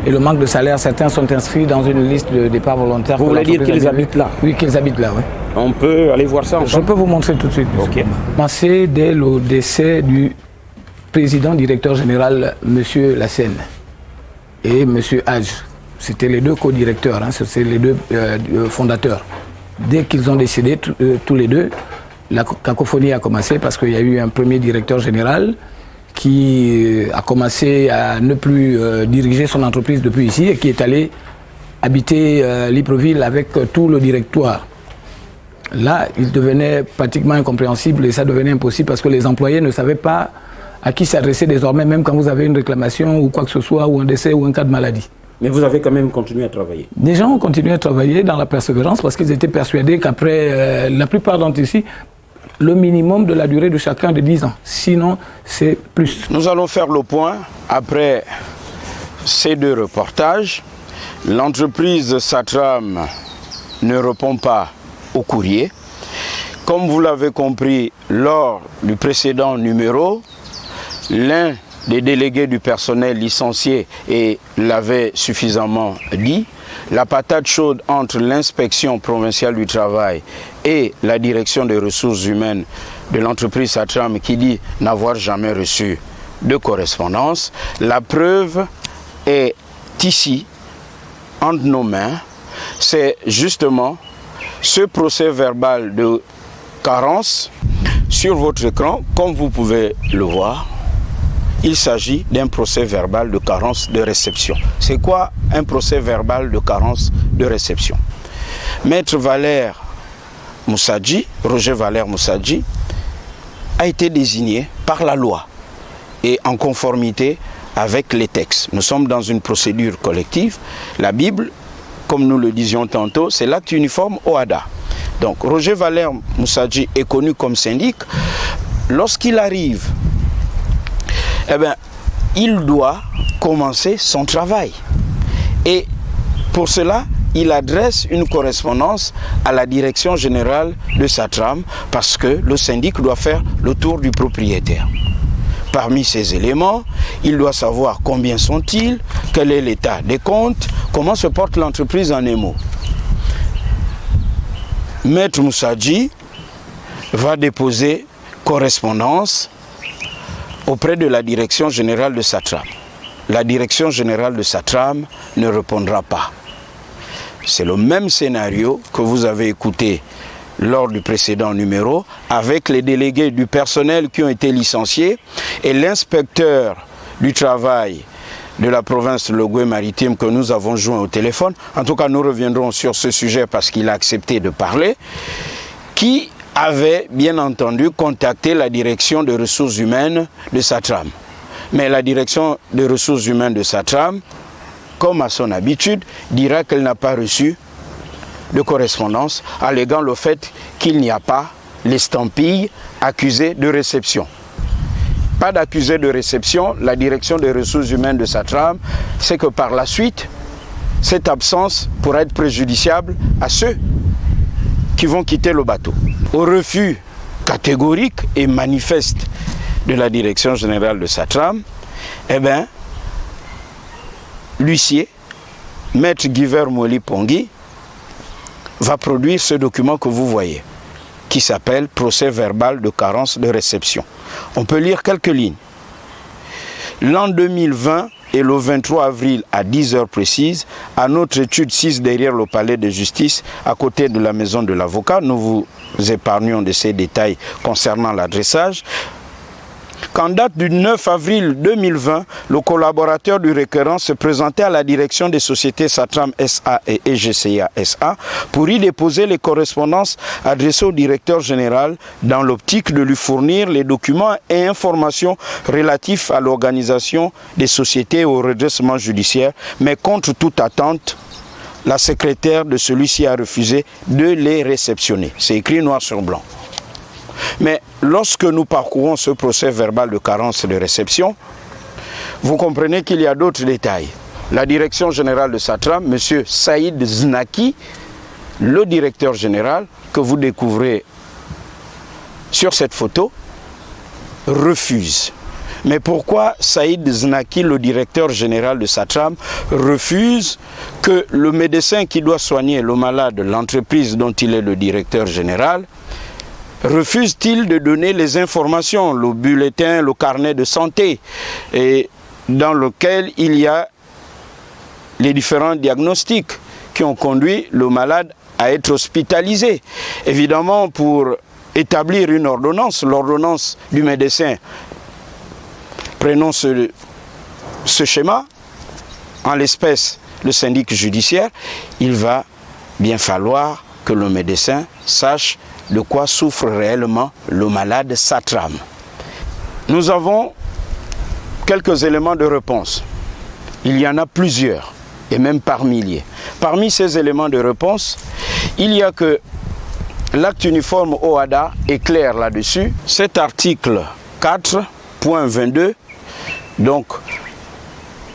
et le manque de salaire, certains sont inscrits dans une liste de départ volontaire. Vous voulez dire qu'ils habitent là? Oui, qu'ils habitent là, oui. On peut aller voir ça ensemble? Je peux vous montrer tout de suite. Ok. Commencé dès le décès du président directeur général, M. Lassène, et M. Hadj. C'était les deux co-directeurs, hein, c'est les deux fondateurs. Dès qu'ils ont décédé, tous les deux, la cacophonie a commencé parce qu'il y a eu un premier directeur général qui a commencé à ne plus diriger son entreprise depuis ici et qui est allé habiter Libreville avec tout le directoire. Là, il devenait pratiquement incompréhensible et ça devenait impossible parce que les employés ne savaient pas à qui s'adresser désormais, même quand vous avez une réclamation ou quoi que ce soit, ou un décès ou un cas de maladie. Mais vous avez quand même continué à travailler? Les gens ont continué à travailler dans la persévérance parce qu'ils étaient persuadés qu'après, la plupart d'entre ici, le minimum de la durée de chacun de 10 ans. Sinon, c'est plus. Nous allons faire le point après ces deux reportages. L'entreprise Satram ne répond pas au courrier. Comme vous l'avez compris lors du précédent numéro, l'un des délégués du personnel licencié et l'avait suffisamment dit, la patate chaude entre l'inspection provinciale du travail et la direction des ressources humaines de l'entreprise Satram qui dit n'avoir jamais reçu de correspondance. La preuve est ici, entre nos mains. C'est justement ce procès verbal de carence sur votre écran, comme vous pouvez le voir. Il s'agit d'un procès verbal de carence de réception. C'est quoi un procès verbal de carence de réception? Maître Valère Moussadji, Roger Valère Moussadji, a été désigné par la loi et en conformité avec les textes. Nous sommes dans une procédure collective. La Bible, comme nous le disions tantôt, c'est l'acte uniforme OHADA. Donc Roger Valère Moussadji est connu comme syndic. Lorsqu'il arrive, il doit commencer son travail. Et pour cela, il adresse une correspondance à la direction générale de Satram parce que le syndic doit faire le tour du propriétaire. Parmi ces éléments, il doit savoir combien sont-ils, quel est l'état des comptes, comment se porte l'entreprise en émo. Maître Moussadji va déposer correspondance auprès de la direction générale de Satram. La direction générale de Satram ne répondra pas. C'est le même scénario que vous avez écouté lors du précédent numéro avec les délégués du personnel qui ont été licenciés et l'inspecteur du travail de la province de Logoué-Maritime que nous avons joint au téléphone. En tout cas, nous reviendrons sur ce sujet parce qu'il a accepté de parler, qui avait bien entendu contacté la direction des ressources humaines de Satram. Mais la direction des ressources humaines de Satram, comme à son habitude, dira qu'elle n'a pas reçu de correspondance, alléguant le fait qu'il n'y a pas l'estampille accusée de réception. Pas d'accusé de réception, la direction des ressources humaines de Satram, c'est que par la suite, cette absence pourrait être préjudiciable à ceux qui vont quitter le bateau. Au refus catégorique et manifeste de la direction générale de Satram, l'huissier, Maître Guiver Moli Pongui, va produire ce document que vous voyez, qui s'appelle procès verbal de carence de réception. On peut lire quelques lignes. L'an 2020 et le 23 avril à 10 heures précises, à notre étude 6 derrière le palais de justice, à côté de la maison de l'avocat, nous vous épargnons de ces détails concernant l'adressage. Qu'en date du 9 avril 2020, le collaborateur du requérant se présentait à la direction des sociétés Satram SA et EGCA SA pour y déposer les correspondances adressées au directeur général dans l'optique de lui fournir les documents et informations relatifs à l'organisation des sociétés et au redressement judiciaire, mais contre toute attente, la secrétaire de celui-ci a refusé de les réceptionner. C'est écrit noir sur blanc. Mais lorsque nous parcourons ce procès verbal de carence de réception, vous comprenez qu'il y a d'autres détails. La direction générale de Satram, M. Saïd Znaki, le directeur général que vous découvrez sur cette photo, refuse. Mais pourquoi Saïd Znaki, le directeur général de Satram, refuse que le médecin qui doit soigner le malade de l'entreprise dont il est le directeur général, refuse-t-il de donner les informations, le bulletin, le carnet de santé, et dans lequel il y a les différents diagnostics qui ont conduit le malade à être hospitalisé. Évidemment, pour établir une ordonnance, l'ordonnance du médecin, prenons ce schéma, en l'espèce le syndic judiciaire, il va bien falloir que le médecin sache de quoi souffre réellement le malade Satram. Nous avons quelques éléments de réponse. Il y en a plusieurs, et même par milliers. Parmi ces éléments de réponse, il y a que l'acte uniforme OHADA est clair là-dessus. Cet article 4.22, donc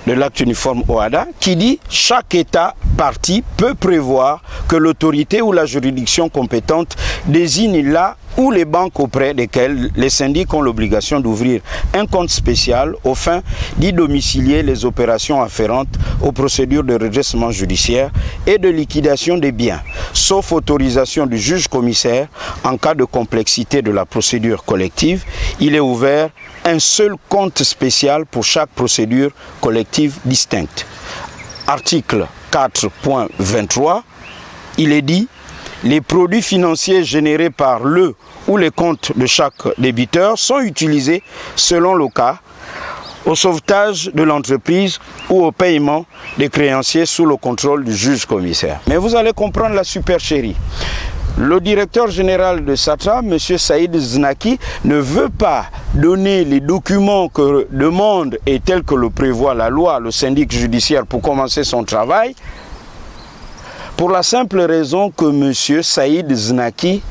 de l'acte uniforme OHADA, qui dit « Chaque État partie peut prévoir que l'autorité ou la juridiction compétente désigne là ou les banques auprès desquelles les syndics ont l'obligation d'ouvrir un compte spécial aux fins d'y domicilier les opérations afférentes aux procédures de redressement judiciaire et de liquidation des biens, sauf autorisation du juge commissaire en cas de complexité de la procédure collective. Il est ouvert un seul compte spécial pour chaque procédure collective distincte. » Article 4.23, il est dit « Les produits financiers générés par le ou les comptes de chaque débiteur sont utilisés selon le cas au sauvetage de l'entreprise ou au paiement des créanciers sous le contrôle du juge commissaire. » Mais vous allez comprendre la supercherie. Le directeur général de Satram, M. Saïd Znaki, ne veut pas donner les documents que demande et tels que le prévoit la loi, le syndic judiciaire, pour commencer son travail, pour la simple raison que M. Saïd Znaki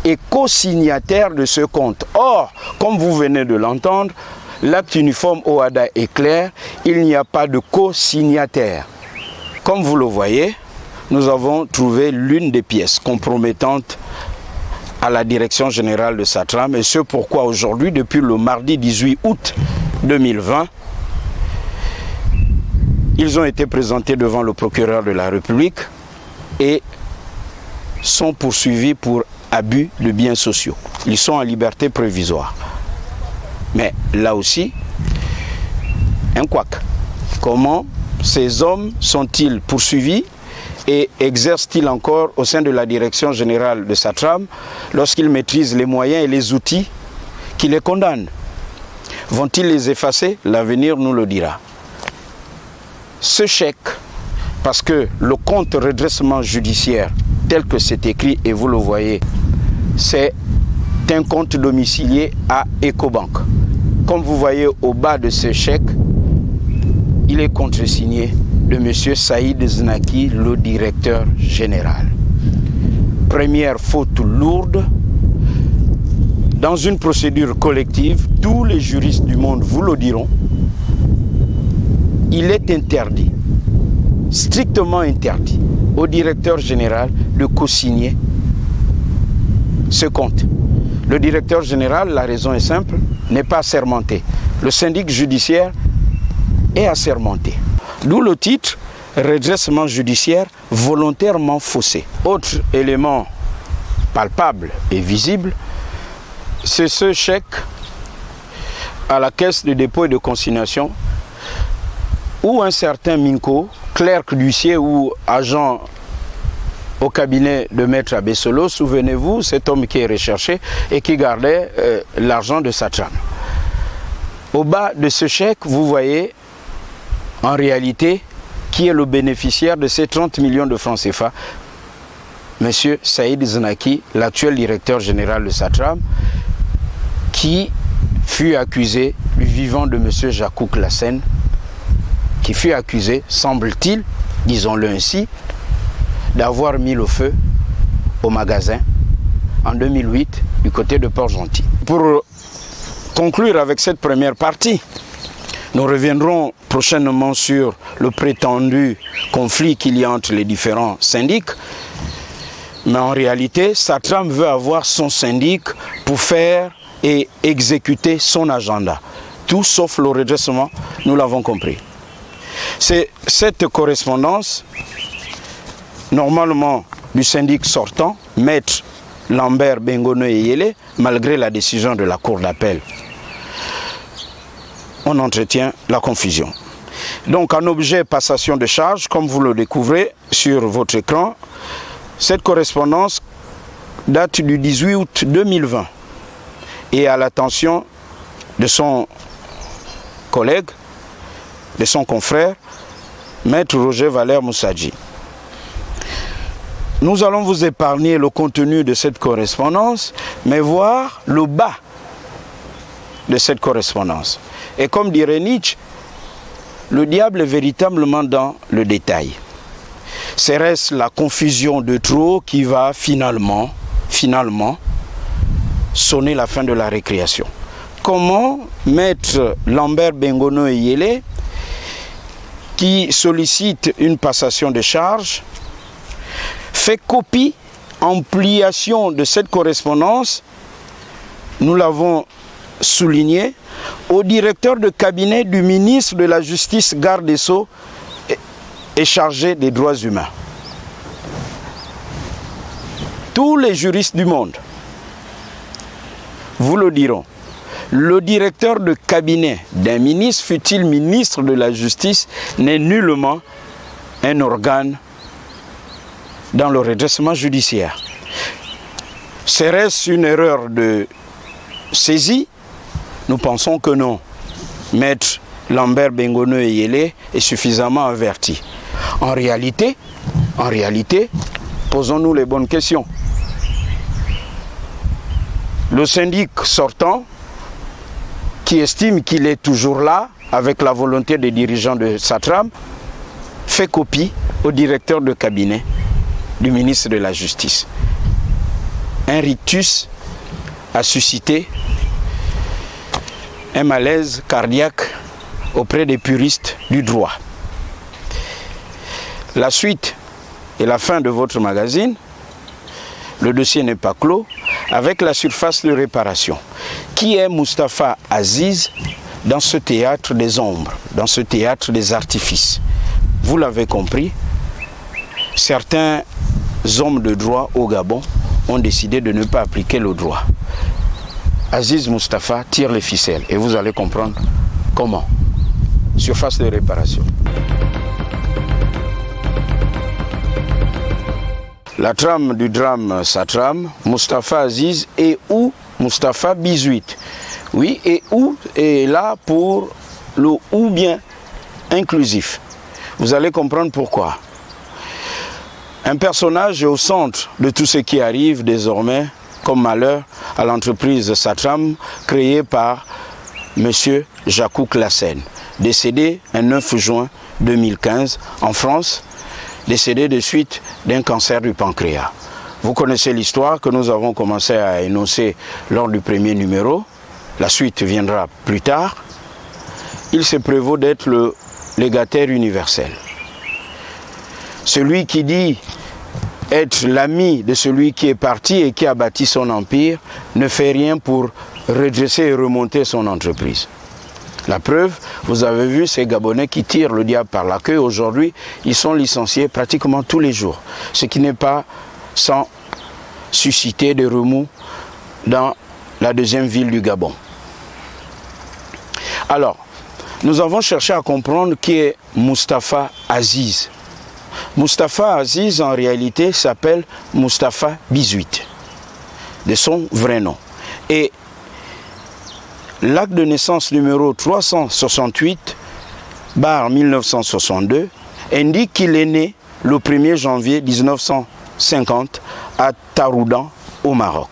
est co-signataire de ce compte. Or, comme vous venez de l'entendre, l'acte uniforme OHADA est clair, il n'y a pas de co-signataire. Comme vous le voyez, nous avons trouvé l'une des pièces compromettantes à la direction générale de Satram, et ce pourquoi aujourd'hui, depuis le mardi 18 août 2020, ils ont été présentés devant le procureur de la République et sont poursuivis pour abus de biens sociaux. Ils sont en liberté provisoire. Mais là aussi, un couac. Comment ces hommes sont-ils poursuivis et exercent-ils encore au sein de la direction générale de Satram lorsqu'ils maîtrisent les moyens et les outils qui les condamnent? Vont-ils les effacer? L'avenir nous le dira. Ce chèque, parce que le compte redressement judiciaire tel que c'est écrit, et vous le voyez, c'est un compte domicilié à Ecobank. Comme vous voyez au bas de ce chèque, il est contresigné de M. Saïd Znaki, le directeur général. Première faute lourde. Dans une procédure collective, tous les juristes du monde vous le diront, il est interdit, strictement interdit, au directeur général de co-signer ce compte. Le directeur général, la raison est simple, n'est pas assermenté. Le syndic judiciaire est assermenté. D'où le titre « Redressement judiciaire volontairement faussé ». Autre élément palpable et visible, c'est ce chèque à la caisse de dépôt et de consignation où un certain Minko, clerc d'huissier ou agent au cabinet de Maître Abessolo, souvenez-vous, cet homme qui est recherché et qui gardait l'argent de Satram. Au bas de ce chèque, vous voyez en réalité qui est le bénéficiaire de ces 30 millions de francs CFA, M. Saïd Znaki, l'actuel directeur général de Satram, qui fut accusé du vivant de M. Jacouk Lassène, qui fut accusé, semble-t-il, disons-le ainsi, d'avoir mis le feu au magasin en 2008 du côté de Port-Gentil. Pour conclure avec cette première partie, nous reviendrons prochainement sur le prétendu conflit qu'il y a entre les différents syndics. Mais en réalité, Satram veut avoir son syndic pour faire et exécuter son agenda. Tout sauf le redressement, nous l'avons compris. C'est cette correspondance, normalement, du syndic sortant, Maître Lambert Bengono Eyele, malgré la décision de la Cour d'appel, on entretient la confusion. Donc, en objet passation de charge, comme vous le découvrez sur votre écran, cette correspondance date du 18 août 2020 et à l'attention de son collègue, de son confrère, Maître Roger Valère Moussadji. Nous allons vous épargner le contenu de cette correspondance, mais voir le bas de cette correspondance. Et comme dirait Nietzsche, le diable est véritablement dans le détail. Serait-ce la confusion de trop qui va finalement sonner la fin de la récréation? Comment Maître Lambert Bengono Eyele, qui sollicite une passation de charge, fait copie, ampliation de cette correspondance, nous l'avons souligné, au directeur de cabinet du ministre de la Justice, garde des Sceaux, est chargé des droits humains. Tous les juristes du monde vous le diront. Le directeur de cabinet d'un ministre, fût-il ministre de la Justice, n'est nullement un organe dans le redressement judiciaire. Serait-ce une erreur de saisie? Nous pensons que non. Maître Lambert Bengono Eyele est suffisamment averti. En réalité, posons-nous les bonnes questions. Le syndic sortant, qui estime qu'il est toujours là, avec la volonté des dirigeants de Satram, fait copie au directeur de cabinet du ministre de la Justice. Un rictus a suscité un malaise cardiaque auprès des puristes du droit. La suite et la fin de votre magazine, le dossier n'est pas clos, avec la surface de réparation. Qui est Moustapha Aziz dans ce théâtre des ombres, dans ce théâtre des artifices? Vous l'avez compris, certains hommes de droit au Gabon ont décidé de ne pas appliquer le droit. Aziz Moustapha tire les ficelles et vous allez comprendre comment. Surface de réparation. La trame du drame Satram, Moustapha Aziz et ou Moustapha Bizuit. Oui, et ou est là pour le ou bien inclusif. Vous allez comprendre pourquoi. Un personnage est au centre de tout ce qui arrive désormais comme malheur à l'entreprise Satram créée par M. Jacques Lassène, décédé le 9 juin 2015 en France, décédé de suite d'un cancer du pancréas. Vous connaissez l'histoire que nous avons commencé à énoncer lors du premier numéro. La suite viendra plus tard. Il se prévaut d'être le légataire universel. Celui qui dit être l'ami de celui qui est parti et qui a bâti son empire ne fait rien pour redresser et remonter son entreprise. La preuve, vous avez vu ces Gabonais qui tirent le diable par la queue. Aujourd'hui, ils sont licenciés pratiquement tous les jours. Ce qui n'est pas sans susciter des remous dans la deuxième ville du Gabon. Alors, nous avons cherché à comprendre qui est Moustapha Aziz. Moustapha Aziz, en réalité, s'appelle Moustapha Bizuit, de son vrai nom. Et l'acte de naissance numéro 368/1962 indique qu'il est né le 1er janvier 1950 à Taroudan, au Maroc.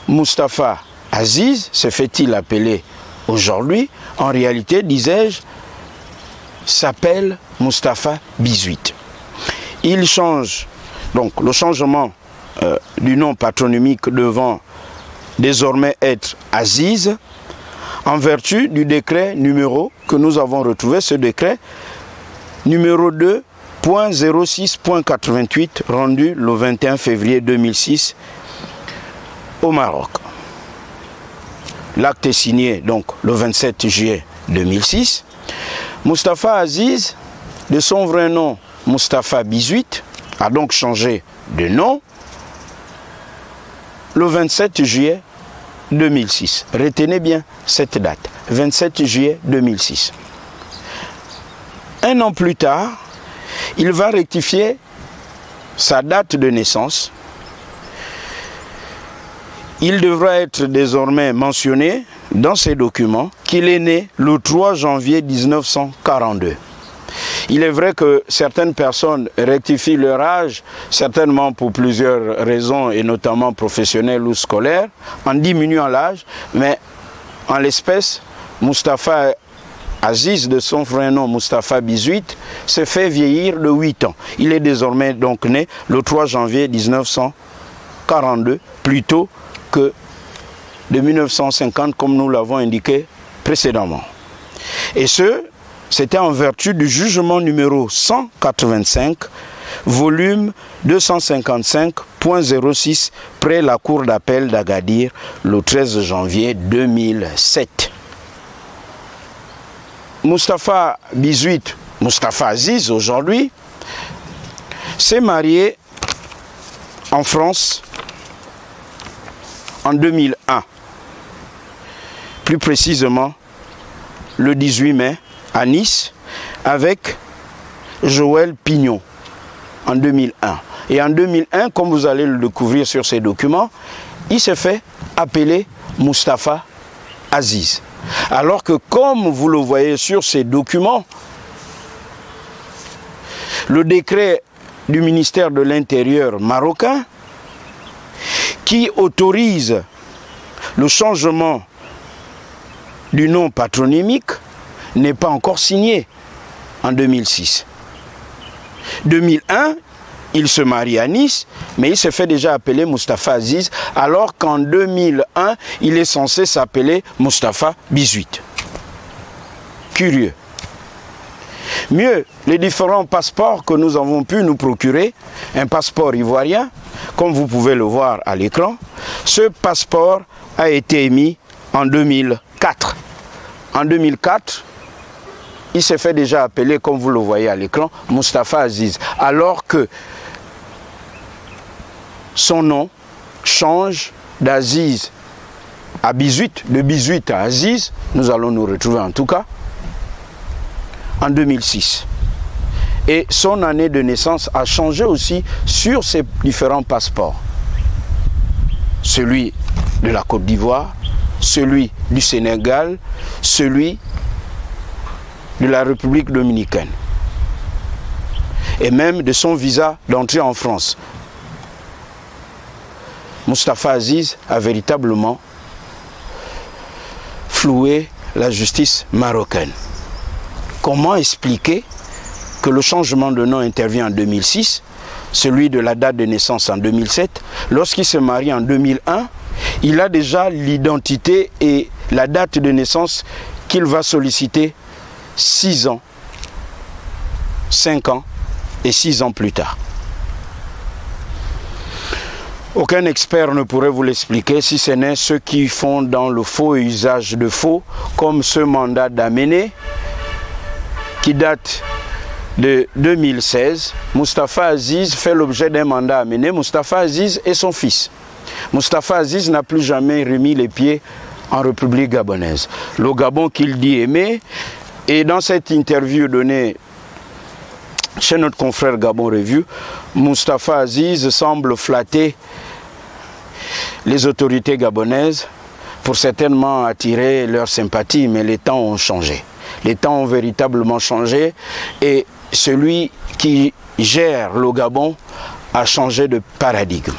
Moustapha Aziz se fait-il appeler aujourd'hui? En réalité, disais-je, s'appelle Moustapha Bizuit. Il change, donc le changement du nom patronymique devant désormais être Aziz, en vertu du décret numéro que nous avons retrouvé, ce décret numéro 2.06.88 rendu le 21 février 2006 au Maroc. L'acte est signé donc le 27 juillet 2006. Mustapha Aziz, de son vrai nom Mustapha Bizuit, a donc changé de nom le 27 juillet 2006. Retenez bien cette date, 27 juillet 2006. Un an plus tard, il va rectifier sa date de naissance. Il devra être désormais mentionné dans ses documents qu'il est né le 3 janvier 1942. Il est vrai que certaines personnes rectifient leur âge, certainement pour plusieurs raisons, et notamment professionnelles ou scolaires, en diminuant l'âge, mais en l'espèce, Mustapha Aziz, de son vrai nom Mustapha Bizuit, s'est fait vieillir de 8 ans. Il est désormais donc né le 3 janvier 1942, plutôt que de 1950, comme nous l'avons indiqué précédemment. Et c'était en vertu du jugement numéro 185, volume 255.06, près la cour d'appel d'Agadir, le 13 janvier 2007. Mustapha Bizuit, Mustapha Aziz aujourd'hui, s'est marié en France en 2001. Plus précisément, le 18 mai, à Nice, avec Joël Pignon, en 2001. Et en 2001, comme vous allez le découvrir sur ces documents, il s'est fait appeler Mustapha Aziz. Alors que, comme vous le voyez sur ces documents, le décret du ministère de l'Intérieur marocain qui autorise le changement du nom patronymique n'est pas encore signé en 2006. 2001, il se marie à Nice, mais il s'est fait déjà appeler Mustapha Aziz, alors qu'en 2001, il est censé s'appeler Mustapha Bizuit. Curieux. Mieux, les différents passeports que nous avons pu nous procurer, un passeport ivoirien, comme vous pouvez le voir à l'écran, ce passeport a été émis en 2004. En 2004, il s'est fait déjà appeler, comme vous le voyez à l'écran, Mustapha Aziz, alors que son nom change d'Aziz à Bizuit, de Bizuit à Aziz, nous allons nous retrouver en tout cas, en 2006. Et son année de naissance a changé aussi sur ses différents passeports. Celui de la Côte d'Ivoire, celui du Sénégal, celui de la République dominicaine. Et même de son visa d'entrée en France. Mustapha Aziz a véritablement floué la justice marocaine. Comment expliquer que le changement de nom intervient en 2006, celui de la date de naissance en 2007, lorsqu'il se marie en 2001, il a déjà l'identité et la date de naissance qu'il va solliciter 6 ans, 5 ans et 6 ans plus tard. Aucun expert ne pourrait vous l'expliquer si ce n'est ceux qui font dans le faux et usage de faux, comme ce mandat d'Amené qui date de 2016. Mustapha Aziz fait l'objet d'un mandat amené. Mustapha Aziz et son fils. Mustapha Aziz n'a plus jamais remis les pieds en République gabonaise. Le Gabon qu'il dit aimer, et dans cette interview donnée chez notre confrère Gabon Review, Mustapha Aziz semble flatter les autorités gabonaises pour certainement attirer leur sympathie, mais les temps ont changé. Les temps ont véritablement changé et celui qui gère le Gabon a changé de paradigme.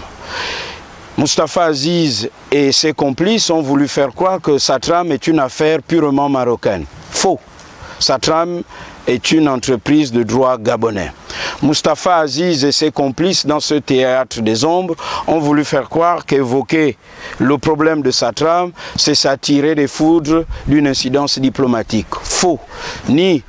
Mustapha Aziz et ses complices ont voulu faire croire que sa trame est une affaire purement marocaine. Faux. Satram est une entreprise de droit gabonais. Mustapha Aziz et ses complices dans ce théâtre des ombres ont voulu faire croire qu'évoquer le problème de Satram, c'est s'attirer des foudres d'une incidence diplomatique. Faux. Ni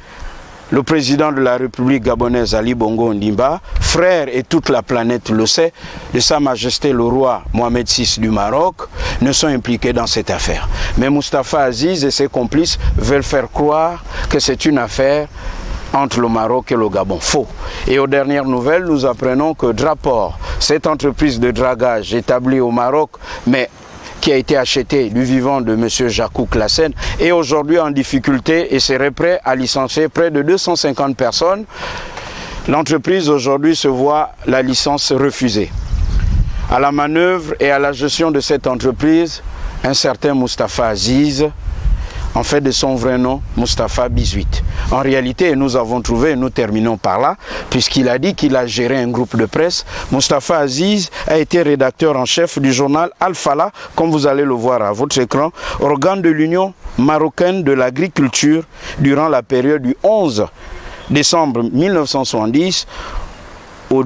le président de la République gabonaise Ali Bongo Ondimba, frère et toute la planète le sait, de Sa Majesté le roi Mohamed VI du Maroc, ne sont impliqués dans cette affaire. Mais Mustapha Aziz et ses complices veulent faire croire que c'est une affaire entre le Maroc et le Gabon. Faux. Et aux dernières nouvelles, nous apprenons que Draport, cette entreprise de dragage établie au Maroc, mais qui a été acheté du vivant de M. Jacou Classen, est aujourd'hui en difficulté et serait prêt à licencier près de 250 personnes. L'entreprise aujourd'hui se voit la licence refusée. À la manœuvre et à la gestion de cette entreprise, un certain Mustapha Aziz, en fait de son vrai nom, Mustapha Bizuit. En réalité, nous avons trouvé, et nous terminons par là, puisqu'il a dit qu'il a géré un groupe de presse. Mustapha Aziz a été rédacteur en chef du journal Al-Fala, comme vous allez le voir à votre écran, organe de l'Union marocaine de l'agriculture durant la période du 11 décembre 1970 au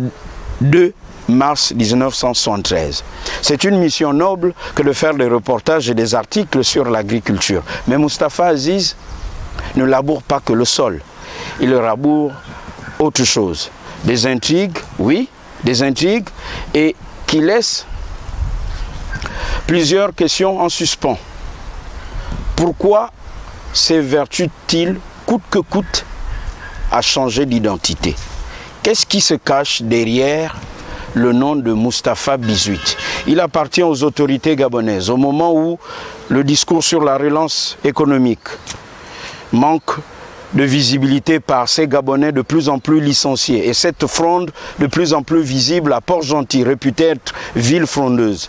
2 mars 1973. C'est une mission noble que de faire des reportages et des articles sur l'agriculture. Mais Mustapha Aziz ne laboure pas que le sol. Il laboure autre chose. Des intrigues, oui, des intrigues, et qui laissent plusieurs questions en suspens. Pourquoi s'évertue-t-il coûte que coûte à changer d'identité? Qu'est-ce qui se cache derrière le nom de Mustapha Bizuit? Il appartient aux autorités gabonaises au moment où le discours sur la relance économique manque de visibilité par ces Gabonais de plus en plus licenciés et cette fronde de plus en plus visible à Port-Gentil, réputée être ville frondeuse.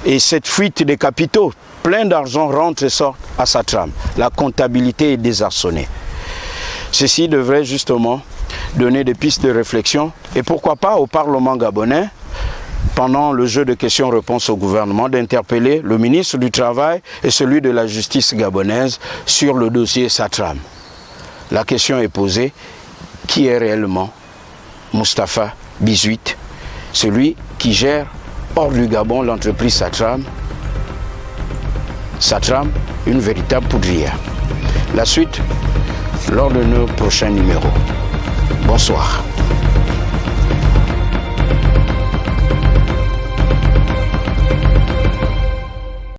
Et cette fuite des capitaux, plein d'argent, rentre et sort à Satram. La comptabilité est désarçonnée. Ceci devrait justement donner des pistes de réflexion et pourquoi pas au Parlement gabonais, pendant le jeu de questions-réponses au gouvernement, d'interpeller le ministre du Travail et celui de la Justice gabonaise sur le dossier Satram. La question est posée, qui est réellement Mustapha Bizuit, celui qui gère hors du Gabon l'entreprise Satram? Satram, une véritable poudrière. La suite lors de nos prochains numéros. Bonsoir.